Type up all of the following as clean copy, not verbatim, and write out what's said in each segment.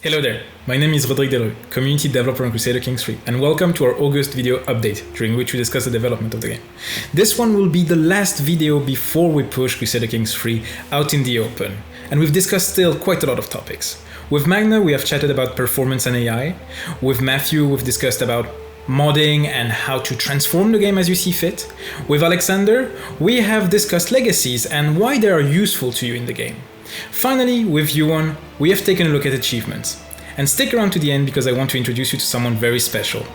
Hello there, my name is Rodrigue, community developer on Crusader Kings III, and welcome to our August video update, during which we discuss the development of the game. This one will be the last video before we push Crusader Kings III out in the open, and we've discussed still quite a lot of topics. With Magna, we have chatted about performance and AI. With Matthew, we've discussed about modding and how to transform the game as you see fit. With Alexander, we have discussed legacies and why they are useful to you in the game. Finally, with Yuan, we have taken a look at achievements. And stick around to the end because I want to introduce you to someone very special.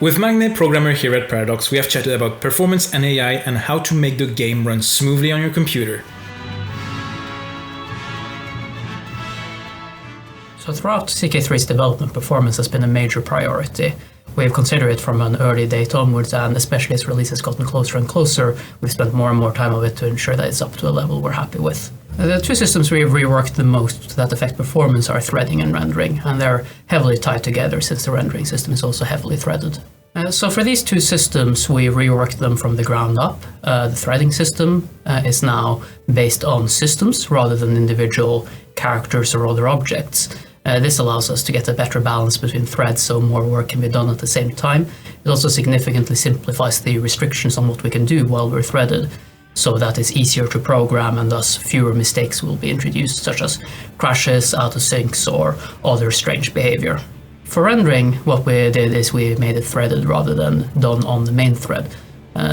With Magne, programmer here at Paradox, we have chatted about performance and AI and how to make the game run smoothly on your computer. So throughout CK3's development, performance has been a major priority. We've considered it from an early date onwards, and especially as release has gotten closer and closer, we've spent more and more time of it to ensure that it's up to a level we're happy with. The two systems we've reworked the most that affect performance are threading and rendering, and they're heavily tied together since the rendering system is also heavily threaded. So for these two systems, we reworked them from the ground up. The threading system is now based on systems rather than individual characters or other objects. This allows us to get a better balance between threads so more work can be done at the same time. It also significantly simplifies the restrictions on what we can do while we're threaded, so that it's easier to program and thus fewer mistakes will be introduced, such as crashes, out of syncs, or other strange behavior. For rendering, what we did is we made it threaded rather than done on the main thread.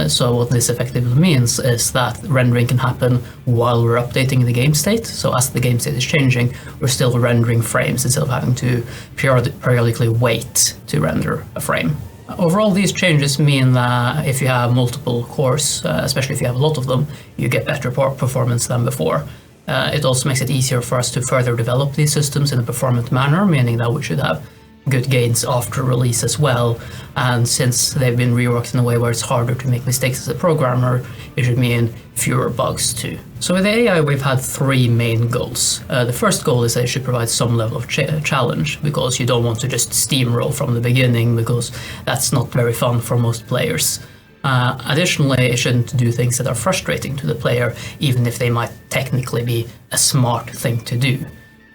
So what this effectively means is that rendering can happen while we're updating the game state. So as the game state is changing, we're still rendering frames instead of having to periodically wait to render a frame. Overall, these changes mean that if you have multiple cores, especially if you have a lot of them, you get better performance than before. It also makes it easier for us to further develop these systems in a performant manner, meaning that we should have good gains after release as well. And since they've been reworked in a way where it's harder to make mistakes as a programmer, it should mean fewer bugs too. So with the AI, we've had three main goals. The first goal is that it should provide some level of challenge, because you don't want to just steamroll from the beginning, because that's not very fun for most players. Additionally, it shouldn't do things that are frustrating to the player, even if they might technically be a smart thing to do.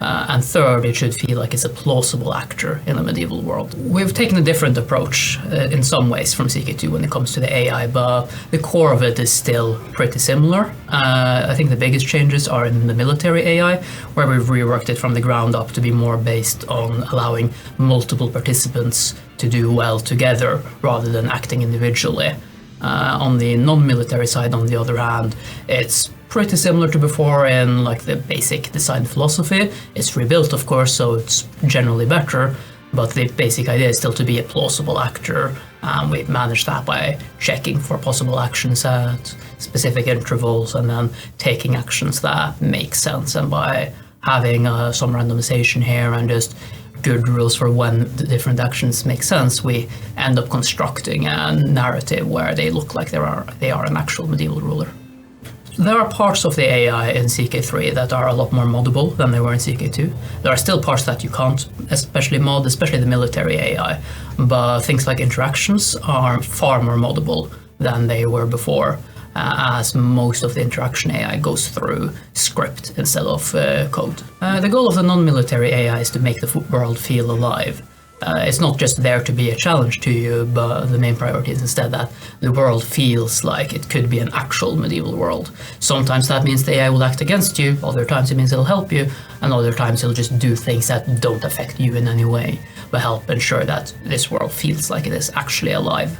And third, it should feel like it's a plausible actor in a medieval world. We've taken a different approach in some ways from CK2 when it comes to the AI, but the core of it is still pretty similar. I think the biggest changes are in the military AI, where we've reworked it from the ground up to be more based on allowing multiple participants to do well together rather than acting individually. On the non-military side, on the other hand, it's pretty similar to before in like the basic design philosophy. It's rebuilt, of course, so it's generally better, but the basic idea is still to be a plausible actor, and we've managed that by checking for possible actions at specific intervals and then taking actions that make sense, and by having some randomization here and just good rules for when the different actions make sense, we end up constructing a narrative where they look like they are an actual medieval ruler. There are parts of the AI in CK3 that are a lot more moddable than they were in CK2. There are still parts that you can't especially mod, especially the military AI, but things like interactions are far more moddable than they were before, as most of the interaction AI goes through script instead of code. The goal of the non-military AI is to make the world feel alive. It's not just there to be a challenge to you, but the main priority is instead that the world feels like it could be an actual medieval world. Sometimes that means the AI will act against you, other times it means it'll help you, and other times it'll just do things that don't affect you in any way, but help ensure that this world feels like it is actually alive.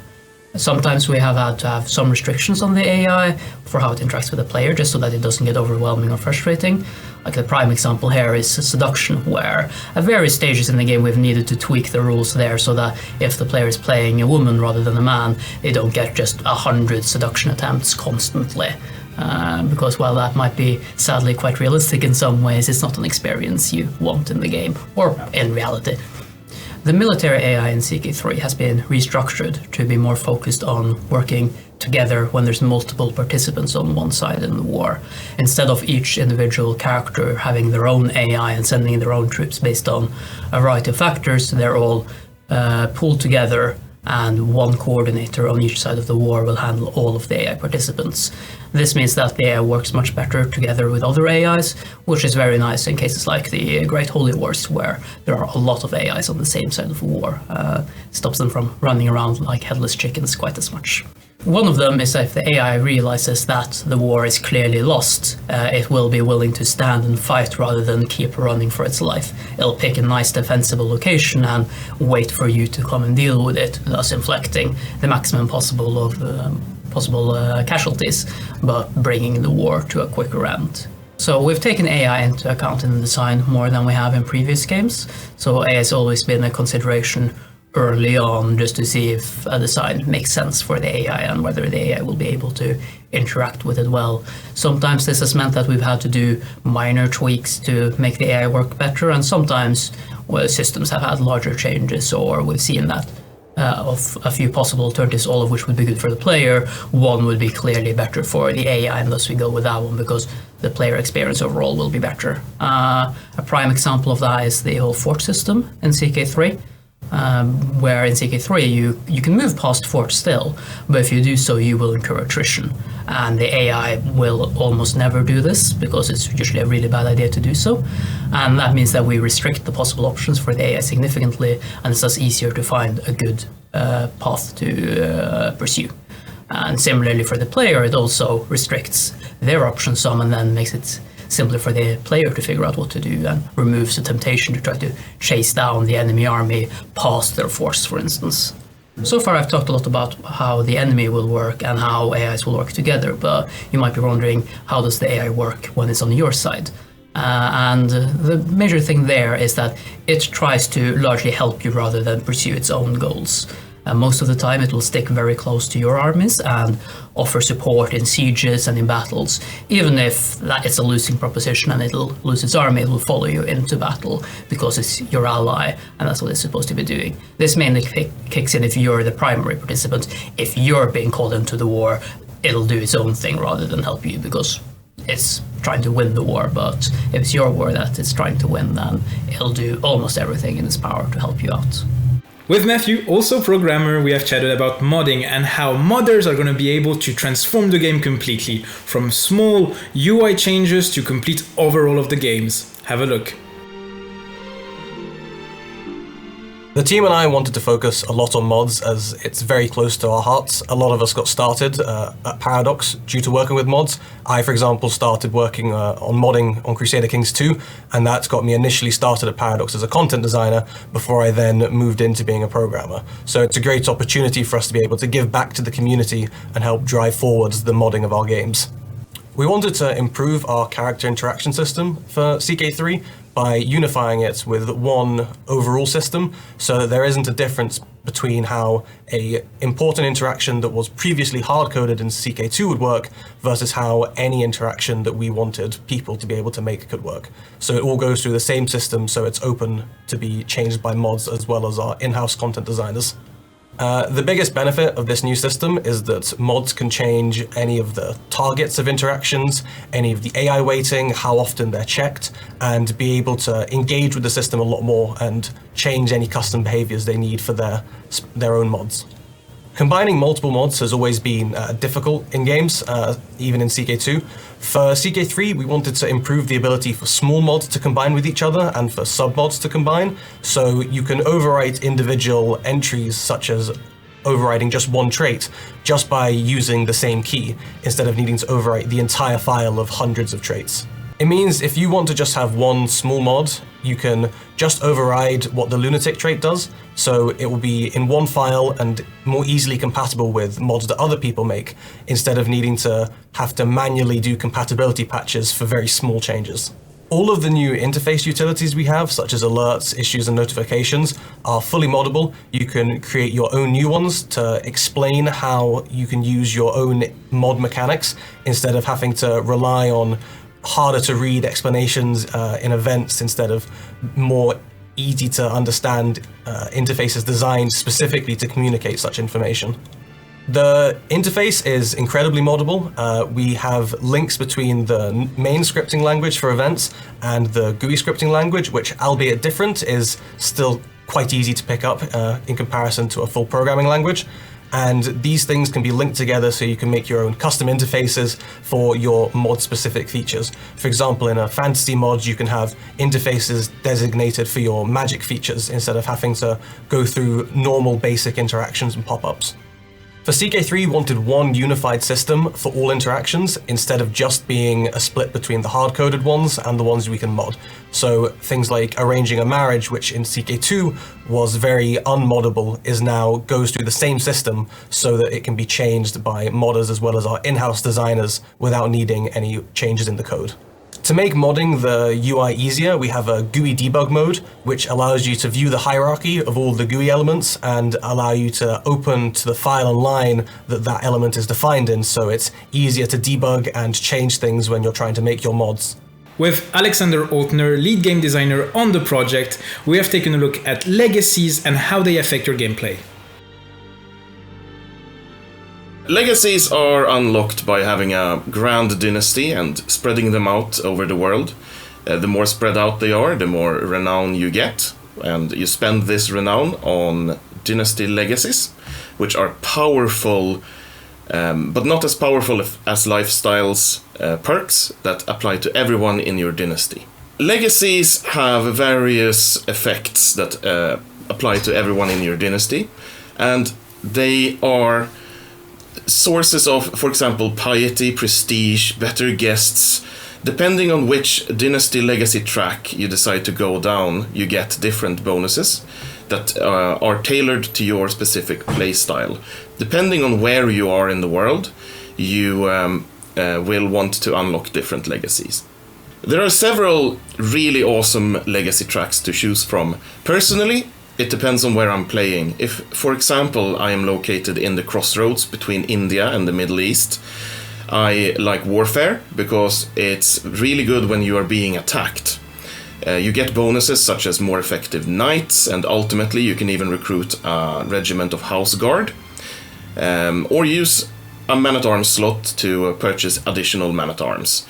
Sometimes we have had to have some restrictions on the AI for how it interacts with the player, just so that it doesn't get overwhelming or frustrating. Like the prime example here is seduction, where at various stages in the game we've needed to tweak the rules there so that if the player is playing a woman rather than a man, they don't get just 100 seduction attempts constantly. Because while that might be sadly quite realistic in some ways, it's not an experience you want in the game, or in reality. The military AI in CK3 has been restructured to be more focused on working together when there's multiple participants on one side in the war. Instead of each individual character having their own AI and sending their own troops based on a variety of factors, they're all pooled together, and one coordinator on each side of the war will handle all of the AI participants. This means that the AI works much better together with other AIs, which is very nice in cases like the Great Holy Wars, where there are a lot of AIs on the same side of a war. Stops them from running around like headless chickens quite as much. One of them is if the AI realizes that the war is clearly lost, it will be willing to stand and fight rather than keep running for its life. It'll pick a nice defensible location and wait for you to come and deal with it, thus inflicting the maximum possible of casualties, but bringing the war to a quicker end. So we've taken AI into account in the design more than we have in previous games, so AI has always been a consideration early on just to see if a design makes sense for the AI and whether the AI will be able to interact with it well. Sometimes this has meant that we've had to do minor tweaks to make the AI work better, and sometimes systems have had larger changes, or we've seen that of a few possible alternatives, all of which would be good for the player, one would be clearly better for the AI, and thus we go with that one because the player experience overall will be better. A prime example of that is the whole fort system in CK3. Where in CK3 you can move past fort still, but if you do so you will incur attrition, and the AI will almost never do this because it's usually a really bad idea to do so, and that means that we restrict the possible options for the AI significantly, and it's thus easier to find a good path to pursue. And similarly for the player, it also restricts their options some and then makes it simpler for the player to figure out what to do and removes the temptation to try to chase down the enemy army past their force, for instance. So far I've talked a lot about how the enemy will work and how AIs will work together, but you might be wondering, how does the AI work when it's on your side? And the major thing there is that it tries to largely help you rather than pursue its own goals. Most of the time it will stick very close to your armies and offer support in sieges and in battles. Even if it's a losing proposition and it'll lose its army, it will follow you into battle because it's your ally and that's what it's supposed to be doing. This mainly kicks in if you're the primary participant. If you're being called into the war, it'll do its own thing rather than help you because it's trying to win the war. But if it's your war that it's trying to win, then it'll do almost everything in its power to help you out. With Matthew, also programmer, we have chatted about modding and how modders are going to be able to transform the game completely, from small UI changes to complete overhaul of the games. Have a look. The team and I wanted to focus a lot on mods as it's very close to our hearts. A lot of us got started at Paradox due to working with mods. I, for example, started working on modding on Crusader Kings II, and that's got me initially started at Paradox as a content designer before I then moved into being a programmer. So it's a great opportunity for us to be able to give back to the community and help drive forwards the modding of our games. We wanted to improve our character interaction system for CK3 by unifying it with one overall system so that there isn't a difference between how an important interaction that was previously hard-coded in CK2 would work versus how any interaction that we wanted people to be able to make could work. So it all goes through the same system, so it's open to be changed by mods as well as our in-house content designers. The biggest benefit of this new system is that mods can change any of the targets of interactions, any of the AI weighting, how often they're checked, and be able to engage with the system a lot more and change any custom behaviors they need for their own mods. Combining multiple mods has always been difficult in games, even in CK2. For CK3, we wanted to improve the ability for small mods to combine with each other and for submods to combine, so you can overwrite individual entries, such as overriding just one trait, just by using the same key, instead of needing to overwrite the entire file of hundreds of traits. It means if you want to just have one small mod, you can just override what the lunatic trait does, so it will be in one file and more easily compatible with mods that other people make, instead of needing to have to manually do compatibility patches for very small changes. All of the new interface utilities we have, such as alerts, issues, and notifications, are fully moddable. You can create your own new ones to explain how you can use your own mod mechanics, instead of having to rely on harder to read explanations in events instead of more easy to understand interfaces designed specifically to communicate such information. The interface is incredibly moddable. We have links between the main scripting language for events and the GUI scripting language, which, albeit different, is still quite easy to pick up in comparison to a full programming language. And these things can be linked together so you can make your own custom interfaces for your mod-specific features. For example, in a fantasy mod, you can have interfaces designated for your magic features instead of having to go through normal basic interactions and pop-ups. For CK3, we wanted one unified system for all interactions instead of just being a split between the hard-coded ones and the ones we can mod. So things like arranging a marriage, which in CK2 was very unmoddable, is now goes through the same system so that it can be changed by modders as well as our in-house designers without needing any changes in the code. To make modding the UI easier, we have a GUI debug mode, which allows you to view the hierarchy of all the GUI elements and allow you to open to the file and line that that element is defined in, so it's easier to debug and change things when you're trying to make your mods. With Alexander Altner, lead game designer on the project, we have taken a look at legacies and how they affect your gameplay. Legacies are unlocked by having a grand dynasty and spreading them out over the world. The more spread out they are, the more renown you get, and you spend this renown on dynasty legacies, which are powerful, but not as powerful as lifestyles perks that apply to everyone in your dynasty. Legacies have various effects that apply to everyone in your dynasty, and they are sources of, for example, piety, prestige, better guests. Depending on which dynasty legacy track you decide to go down, you get different bonuses that are tailored to your specific playstyle. Depending on where you are in the world, you will want to unlock different legacies. There are several really awesome legacy tracks to choose from. Personally, it depends on where I'm playing. If, for example, I am located in the crossroads between India and the Middle East, I like Warfare because it's really good when you are being attacked. You get bonuses such as more effective knights, and ultimately you can even recruit a regiment of House Guard, or use a man-at-arms slot to purchase additional man-at-arms.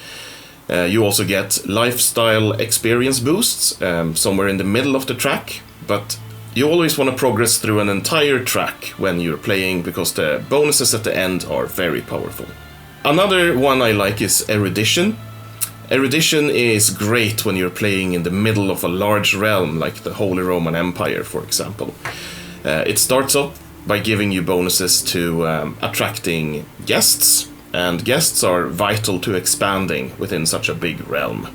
You also get lifestyle experience boosts somewhere in the middle of the track, but you always want to progress through an entire track when you're playing because the bonuses at the end are very powerful. Another one I like is Erudition. Erudition is great when you're playing in the middle of a large realm like the Holy Roman Empire, for example. It starts up by giving you bonuses to attracting guests, and guests are vital to expanding within such a big realm.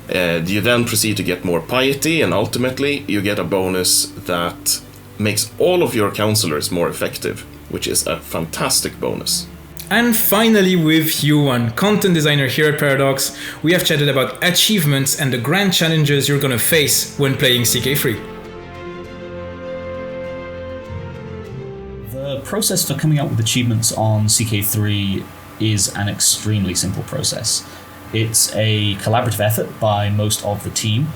You then proceed to get more piety, and ultimately you get a bonus that makes all of your counselors more effective, which is a fantastic bonus. And finally, with Yuan, content designer here at Paradox, we have chatted about achievements and the grand challenges you're gonna face when playing CK3. The process for coming up with achievements on CK3 is an extremely simple process. It's a collaborative effort by most of the team.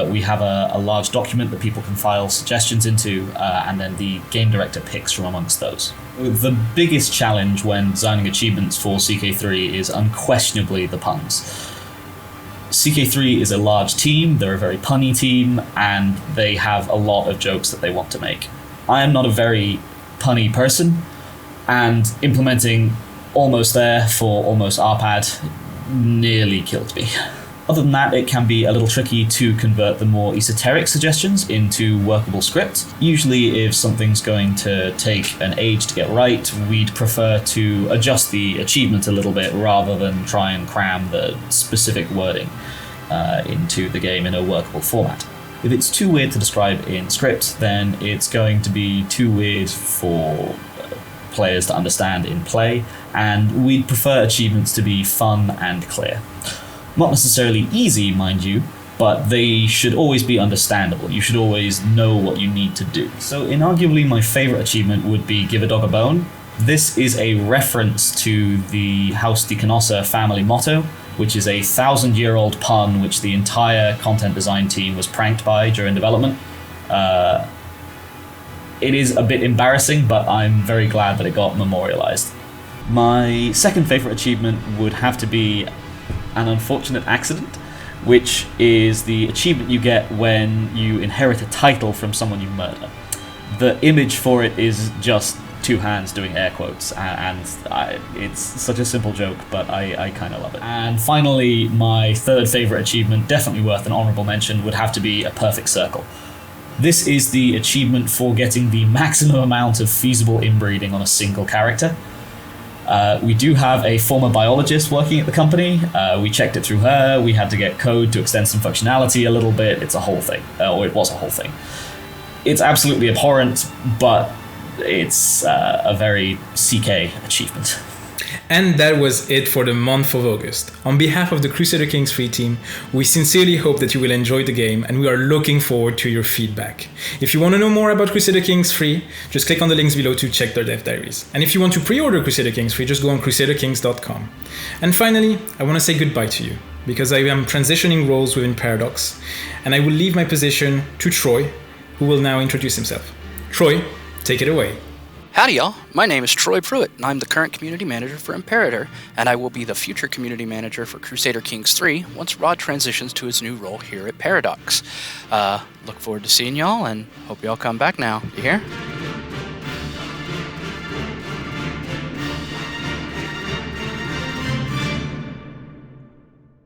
We have a large document that people can file suggestions into, and then the game director picks from amongst those. The biggest challenge when designing achievements for CK3 is unquestionably the puns. CK3 is a large team, they're a very punny team, and they have a lot of jokes that they want to make. I am not a very punny person, and implementing almost there for almost RPAD nearly killed me. Other than that, it can be a little tricky to convert the more esoteric suggestions into workable script. Usually if something's going to take an age to get right, we'd prefer to adjust the achievement a little bit rather than try and cram the specific wording into the game in a workable format. If it's too weird to describe in script, then it's going to be too weird for players to understand in play, and we'd prefer achievements to be fun and clear. Not necessarily easy, mind you, but they should always be understandable. You should always know what you need to do. So inarguably my favorite achievement would be Give a Dog a Bone. This is a reference to the House de Canossa family motto, which is a 1,000-year-old pun which the entire content design team was pranked by during development. It is a bit embarrassing, but I'm very glad that it got memorialized. My second favorite achievement would have to be An Unfortunate Accident, which is the achievement you get when you inherit a title from someone you murder. The image for it is just two hands doing air quotes, and it's such a simple joke, but I kind of love it. And finally, my third favorite achievement, definitely worth an honorable mention, would have to be a perfect circle. This is the achievement for getting the maximum amount of feasible inbreeding on a single character. We do have a former biologist working at the company. We checked it through her. We had to get code to extend some functionality a little bit. It's a whole thing, or it was a whole thing. It's absolutely abhorrent, but it's a very CK achievement. And that was it for the month of August. On behalf of the Crusader Kings III team, we sincerely hope that you will enjoy the game, and we are looking forward to your feedback. If you want to know more about Crusader Kings III, just click on the links below to check their dev diaries. And if you want to pre-order Crusader Kings III, just go on crusaderkings.com. And finally, I want to say goodbye to you, because I am transitioning roles within Paradox, and I will leave my position to Troy, who will now introduce himself. Troy, take it away. Howdy y'all, my name is Troy Pruitt, and I'm the current community manager for Imperator, and I will be the future community manager for Crusader Kings III once Rod transitions to his new role here at Paradox. Look forward to seeing y'all, and hope y'all come back now, you hear?